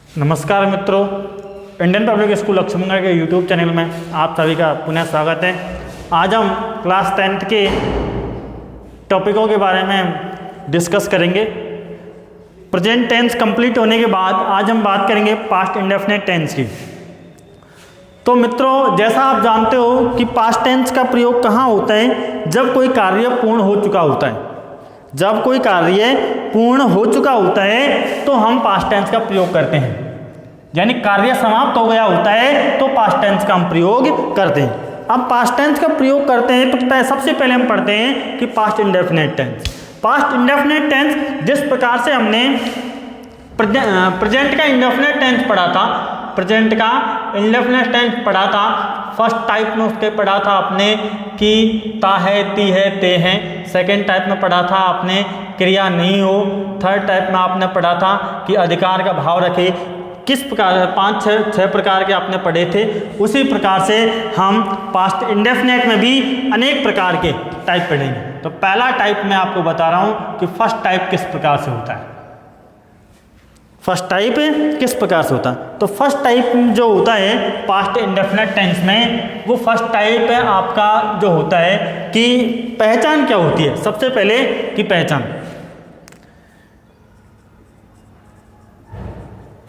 नमस्कार मित्रों, Indian public school Laxmangarh के यूट्यूब चैनल में आप सभी का पुनः स्वागत है। आज हम क्लास 10th के टॉपिकों के बारे में डिस्कस करेंगे। प्रेजेंट टेंस कंप्लीट होने के बाद आज हम बात करेंगे पास्ट इंडेफिनिट टेंस की। तो मित्रों, जैसा आप जानते हो कि पास्ट टेंस का प्रयोग कहाँ होता है? जब कोई कार्य पूर्ण हो चुका होता है। जब कोई कार्य पूर्ण हो चुका होता है तो हम पास्ट टेंस का प्रयोग करते हैं, यानी कार्य समाप्त हो गया होता है तो पास्ट टेंस का हम प्रयोग करते हैं। अब पास्ट टेंस का प्रयोग करते हैं तो सबसे पहले हम पढ़ते हैं कि past indefinite tense. Past indefinite tense जिस प्रकार से हमने प्रेजेंट का इंडेफिनिट टेंस पढ़ा था, प्रेजेंट का इंडेफिनिट टेंस पढ़ा था, फर्स्ट टाइप में उसके पढ़ा था आपने कि ता है, ती है, ते हैं। सेकेंड टाइप में पढ़ा था आपने क्रिया नहीं हो। थर्ड टाइप में आपने पढ़ा था कि अधिकार का भाव रखे। किस प्रकार 5-6 प्रकार के आपने पढ़े थे। उसी प्रकार से हम पास्ट इंडेफिनिट में भी अनेक प्रकार के टाइप पढ़ेंगे। तो पहला टाइप मैं आपको बता रहा हूँ कि फर्स्ट टाइप किस प्रकार से होता है। फर्स्ट टाइप किस प्रकार से होता है? तो फर्स्ट टाइप जो होता है पास्ट इंडेफिनिट टेंस में, वो फर्स्ट टाइप आपका जो होता है कि पहचान क्या होती है। सबसे पहले कि पहचान,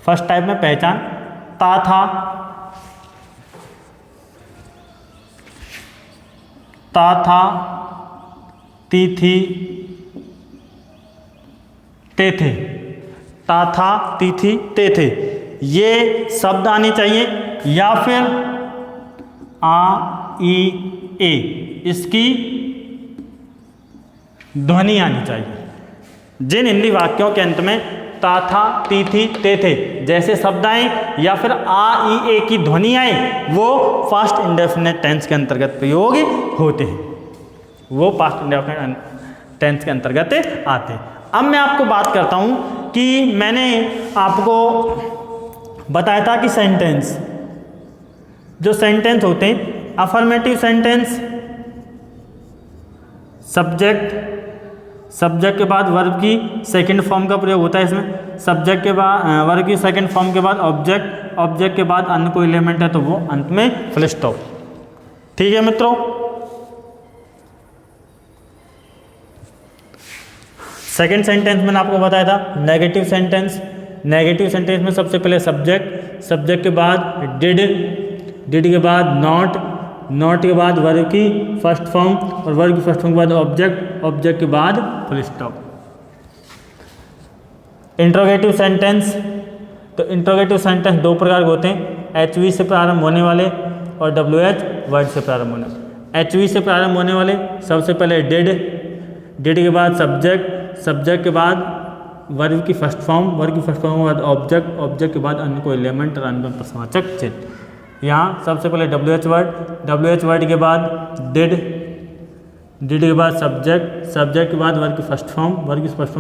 फर्स्ट टाइप में पहचान ता था, ता था, ती थी, ते थे। ता था, ती थी, ते थे, ये शब्द आने चाहिए, या फिर आ, ई, ए, इसकी ध्वनि आनी चाहिए। जिन हिंदी वाक्यों के अंत में ता था, ती थी, ते थे जैसे शब्द आए या फिर आ, ई, ए की ध्वनि आए, वो पास्ट इंडेफिनिट टेंस के अंतर्गत प्रयोग होते हैं। वो पास्ट इंडेफिनिट टेंस के अंतर्गत आते हैं। अब मैं आपको बात करता हूं कि मैंने आपको बताया था कि सेंटेंस, जो सेंटेंस होते हैं, अफर्मेटिव सेंटेंस, सब्जेक्ट के बाद वर्ब की सेकंड फॉर्म का प्रयोग होता है इसमें। सब्जेक्ट के बाद वर्ब की सेकंड फॉर्म के बाद ऑब्जेक्ट के बाद अन्य कोई एलिमेंट है तो वो अंत में फुल स्टॉप। ठीक है मित्रों। सेकेंड सेंटेंस मैंने आपको बताया था नेगेटिव सेंटेंस। नेगेटिव सेंटेंस में सबसे पहले सब्जेक्ट के बाद डिड के बाद नॉट के बाद वर्ब की फर्स्ट फॉर्म और वर्ब की फर्स्ट फॉर्म के बाद ऑब्जेक्ट के बाद फुल स्टॉप। इंट्रोगेटिव सेंटेंस, तो इंट्रोगेटिव सेंटेंस दो प्रकार के होते हैं, HV से प्रारंभ होने वाले और WH वर्ड से प्रारंभ होने वाले। HV से प्रारंभ होने वाले सबसे पहले डिड के बाद सब्जेक्ट के बाद वर्ब की फर्स्ट फॉर्म के बाद ऑब्जेक्ट के बाद अन्य कोई एलिमेंट और अन्य प्रश्नवाचक चिन्ह। यहाँ सबसे पहले WH वर्ड के बाद डिड के बाद सब्जेक्ट के बाद वर्ब की फर्स्ट फॉर्म के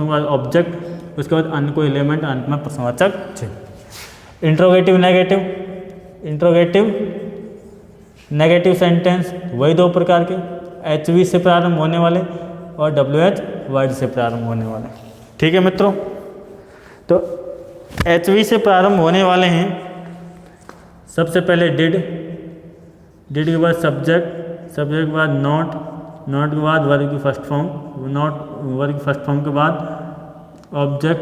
बाद ऑब्जेक्ट, उसके बाद अन्य कोई एलिमेंट, अंत में प्रश्नवाचक चिन्ह। इंट्रोगेटिव नेगेटिव सेंटेंस वही दो प्रकार के, HV से प्रारंभ होने वाले और WH वर्ड से प्रारंभ होने वाले। ठीक है मित्रों। तो HV से प्रारंभ होने वाले हैं सबसे पहले डिड के बाद सब्जेक्ट के बाद नॉट के बाद वर्ब की फर्स्ट फॉर्म, वर्ब की फर्स्ट फॉर्म के बाद ऑब्जेक्ट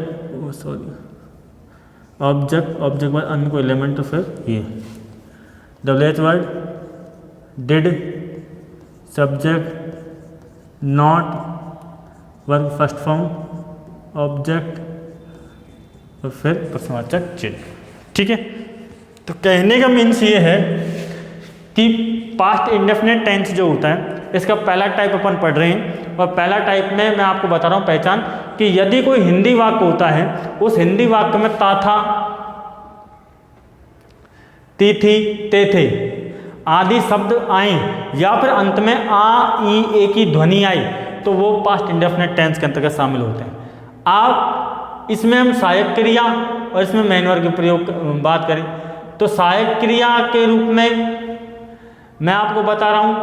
के बाद अन्य कोई एलिमेंट, तो फिर ये WH word did subject not verb first form object और फिर प्रश्नवाचक चिन्ह। ठीक है। तो कहने का मीन्स ये है कि पास्ट इंडेफिनिट टेंस जो होता है इसका पहला टाइप अपन पढ़ रहे हैं, और पहला टाइप में मैं आपको बता रहा हूँ पहचान कि यदि कोई हिंदी वाक्य होता है, उस हिंदी वाक्य में ता था, ती थी, ते थे आदि शब्द आए या फिर अंत में आ, ई, ए की ध्वनि आई, तो वो पास्ट इंडेफिनिट टेंस के अंतर्गत शामिल होते हैं। आप इसमें हम सहायक क्रिया और इसमें मेन वर्ब के प्रयोग बात करें तो सहायक क्रिया के रूप में मैं आपको बता रहा हूं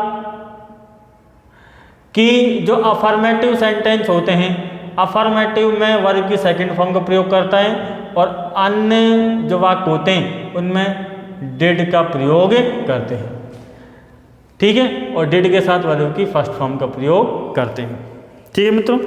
कि जो अफर्मेटिव सेंटेंस होते हैं अफर्मेटिव में वर्ब की सेकंड फॉर्म का प्रयोग करता है और अन्य जो वाक्य होते हैं उनमें डिड का प्रयोग करते हैं। ठीक है, और डिड के साथ वर्ब की फर्स्ट फॉर्म का प्रयोग करते हैं। ठीक है मित्रों,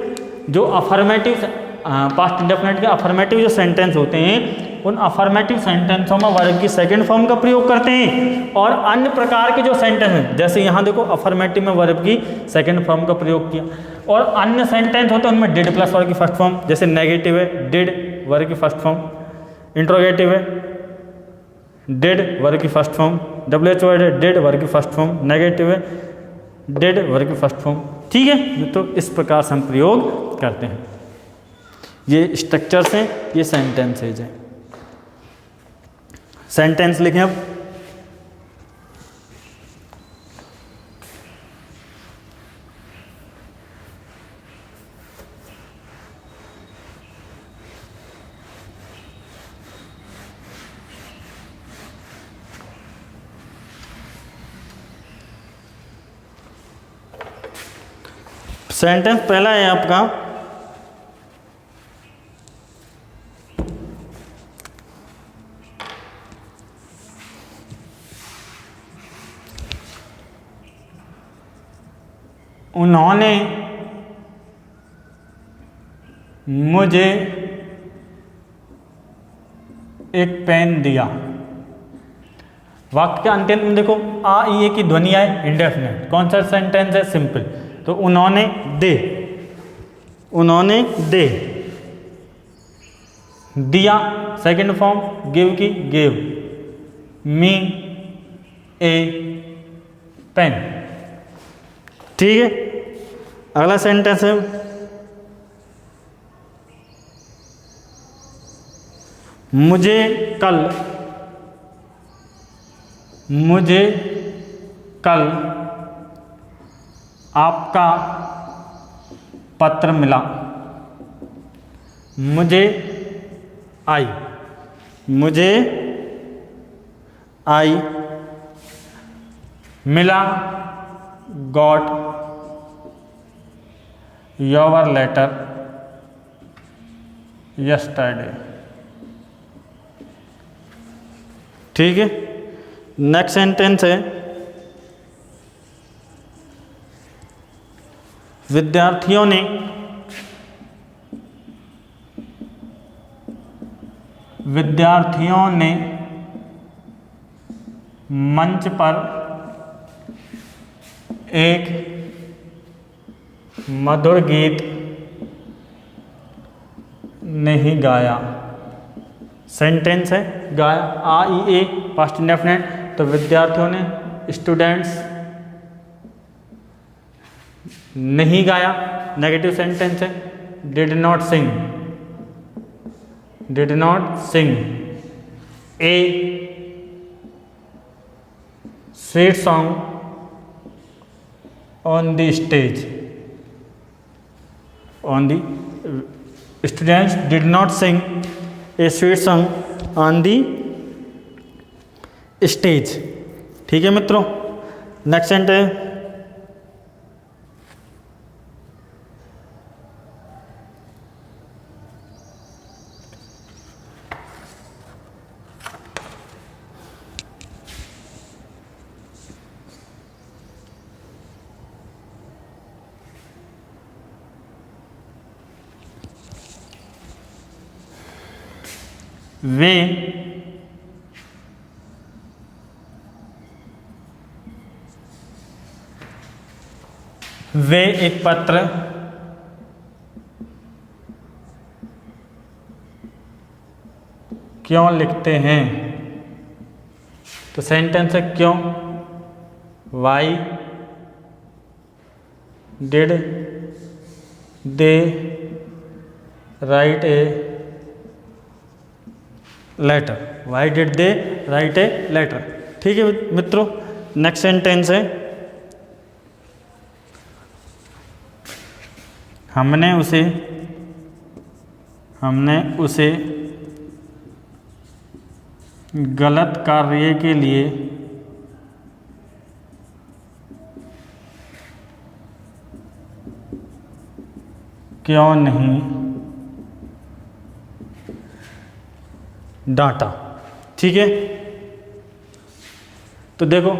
जो अफर्मेटिव पास्ट इंडेफिनिट के अफर्मेटिव जो सेंटेंस होते हैं उन अफर्मेटिव सेंटेंसों में वर्ब की सेकंड फॉर्म का प्रयोग करते हैं और अन्य प्रकार के जो सेंटेंस हैं, जैसे यहाँ देखो अफर्मेटिव में वर्ब की सेकंड फॉर्म का प्रयोग किया, और अन्य सेंटेंस होते हैं उनमें डिड प्लस वर्ब की फर्स्ट फॉर्म, जैसे नेगेटिव है डिड वर्ब की फर्स्ट फॉर्म, इंट्रोगेटिव है डिड वर्ब की फर्स्ट फॉर्म, WH वर्ड है डिड वर्ब की फर्स्ट फॉर्म, नेगेटिव है डिड वर्ब की फर्स्ट फॉर्म। ठीक है, तो इस प्रकार से हम प्रयोग करते हैं। ये स्ट्रक्चर्स हैं, ये सेंटेंसेज हैं। सेंटेंस लिखें अब। सेंटेंस पहला है आपका, उन्होंने मुझे एक पेन दिया। वाक्य के अंतिम में देखो आ ई ए की ध्वनि है इंडेफिनिट। कौन सा सेंटेंस है? सिंपल। तो उन्होंने दे, उन्होंने दे दिया सेकंड फॉर्म गिव की गिव, मी ए पेन। ठीक है, अगला सेंटेंस है मुझे कल आपका पत्र मिला। मुझे आई मिला गॉट योर लेटर यस्टरडे। ठीक है, नेक्स्ट सेंटेंस है विद्यार्थियों ने मंच पर एक मधुर गीत नहीं गाया। सेंटेंस है गाया, आ ई ए पास्ट इंडेफिनिट। तो विद्यार्थियों ने, स्टूडेंट्स, नहीं गाया नेगेटिव सेंटेंस है। Did not sing a sweet song on the stage. Students did not sing a sweet song on the stage। ठीक है मित्रों, नेक्स्ट सेंटेंस वे एक पत्र क्यों लिखते हैं? तो सेंटेंस है क्यों, why did they write a letter. Why did they write a letter. ठीक है मित्रों, नेक्स्ट सेंटेंस है हमने उसे गलत कार्य के लिए क्यों नहीं डांटा। ठीक है, तो देखो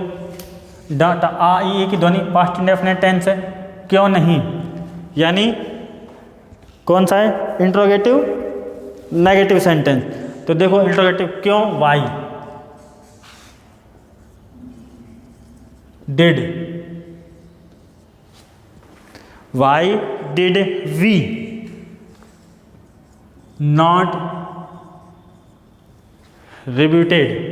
डांटा आ ई की ध्वनि पास्ट इंडेफिनिट टेंस है, क्यों नहीं यानी कौन सा है, इंट्रोगेटिव नेगेटिव सेंटेंस। तो देखो इंट्रोगेटिव क्यों, why, did, why did we not rebutted,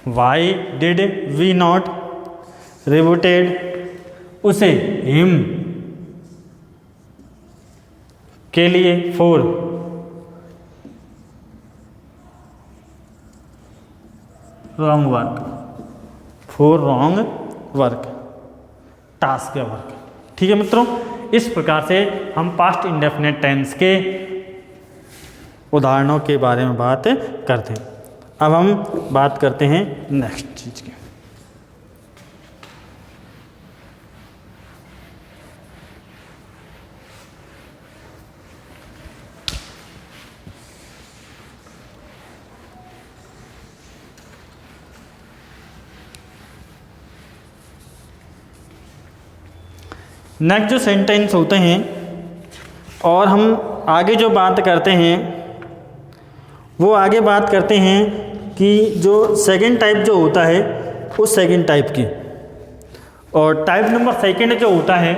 why did we not rebutted उसे, हिम के लिए, for wrong work, for wrong work, task या वर्क। ठीक है मित्रों, इस प्रकार से हम पास्ट इंडेफिनिट टेंस के उदाहरणों के बारे में बात करते हैं। अब हम बात करते हैं नेक्स्ट चीज की। नेक्स्ट जो सेंटेंस होते हैं और हम आगे जो बात करते हैं वो आगे बात करते हैं कि जो सेकंड टाइप जो होता है उस सेकंड टाइप की, और टाइप नंबर सेकंड जो होता है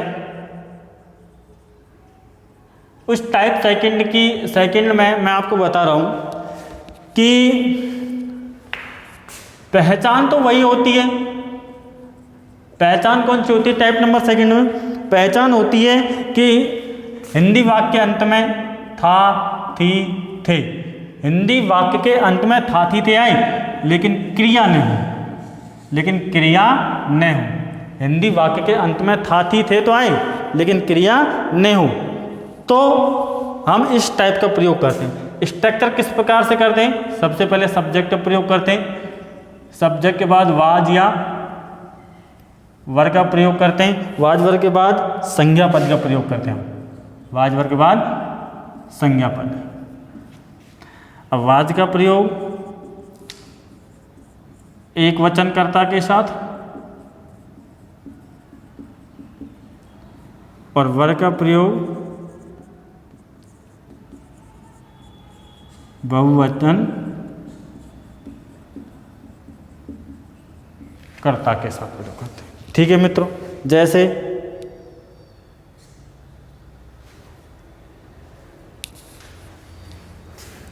उस टाइप सेकंड में मैं आपको बता रहा हूँ कि पहचान तो वही होती है। पहचान कौन सी होती है टाइप नंबर सेकंड में? पहचान होती है कि हिंदी वाक्य अंत में था, थी, थे। हिंदी वाक्य के अंत में था, थी, थे आए लेकिन क्रिया नहीं हो, हिंदी वाक्य के अंत में था, थी, थे तो आए लेकिन क्रिया नहीं हो, तो हम इस टाइप का प्रयोग करते हैं। स्ट्रक्चर किस प्रकार से करते हैं? सबसे पहले सब्जेक्ट का प्रयोग करते हैं, सब्जेक्ट के बाद वाज या वर्ग का प्रयोग करते हैं, वाज वर्ग के बाद संज्ञा पद का प्रयोग करते हैं, वाज वर्ग के बाद संज्ञा पद। अब वाज का प्रयोग एक वचनकर्ता के साथ और वर्ग का प्रयोग बहुवचन कर्ता के साथ प्रयोग करते हैं। ठीक है मित्रों, जैसे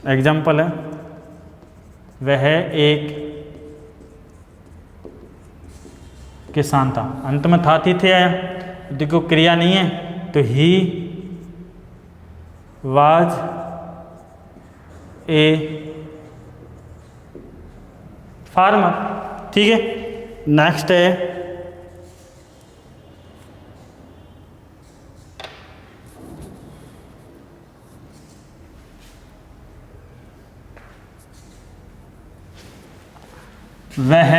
एग्जाम्पल है, वह एक किसान था, अंत में था, थी, थे आया, देखो क्रिया नहीं है तो ही वाज ए फार्मर। ठीक है, नेक्स्ट है वह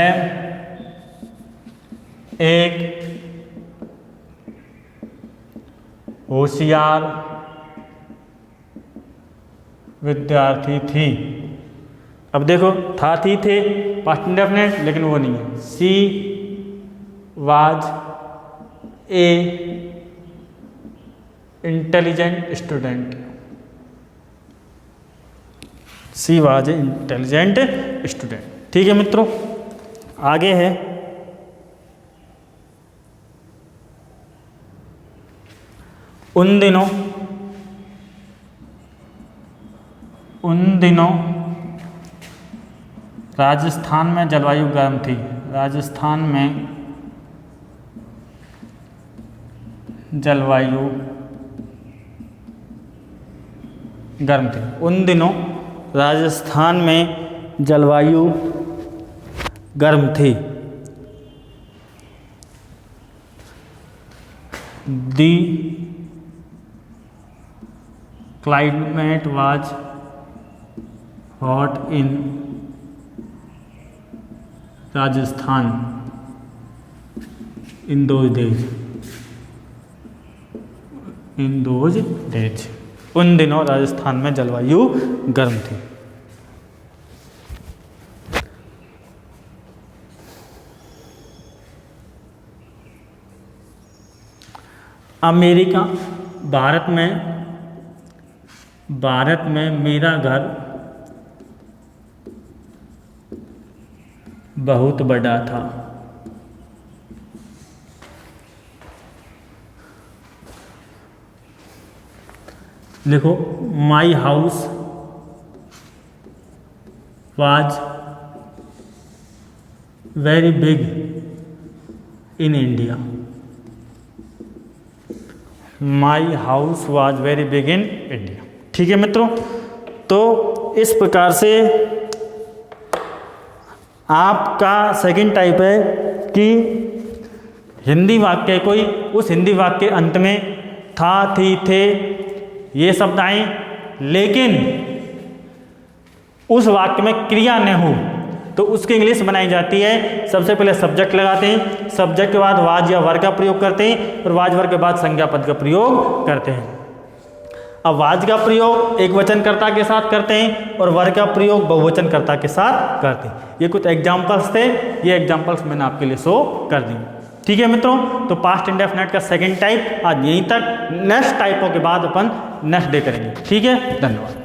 एक होशियार विद्यार्थी थी। अब देखो था, थी, थे पास्ट इंडेफिनिट लेकिन वो नहीं है। She was a intelligent student, she was a intelligent student. ठीक है मित्रों, आगे है उन दिनों राजस्थान में जलवायु गर्म थी, राजस्थान में जलवायु गर्म थी। उन दिनों राजस्थान में जलवायु गर्म थी। The climate was hot in Rajasthan in those days. In those days, उन दिनों राजस्थान में जलवायु गर्म थी। अमेरिका, भारत में मेरा घर बहुत बड़ा था। देखो, my house was very big in India. My house was very big in India. ठीक है मित्रों, तो इस प्रकार से आपका सेकंड टाइप है कि हिंदी वाक्य कोई उस हिंदी वाक्य के अंत में था, थी, थे ये शब्द आए, लेकिन उस वाक्य में क्रिया न हो तो उसकी इंग्लिश बनाई जाती है। सबसे पहले सब्जेक्ट लगाते हैं, सब्जेक्ट के बाद वाज या वर का प्रयोग करते हैं और वाज वर के बाद संज्ञा पद का प्रयोग करते हैं। अब वाज का प्रयोग एक वचनकर्ता के साथ करते हैं और वर का प्रयोग बहुवचनकर्ता के साथ करते हैं। ये कुछ एग्जाम्पल्स थे, ये एग्जाम्पल्स मैंने आपके लिए शो कर दी। ठीक है मित्रों, तो पास्ट इंडेफिनिट का सेकंड टाइप आज यहीं तक। नेक्स्ट टाइपों के बाद अपन नेक्स्ट डे करेंगे। ठीक है, धन्यवाद।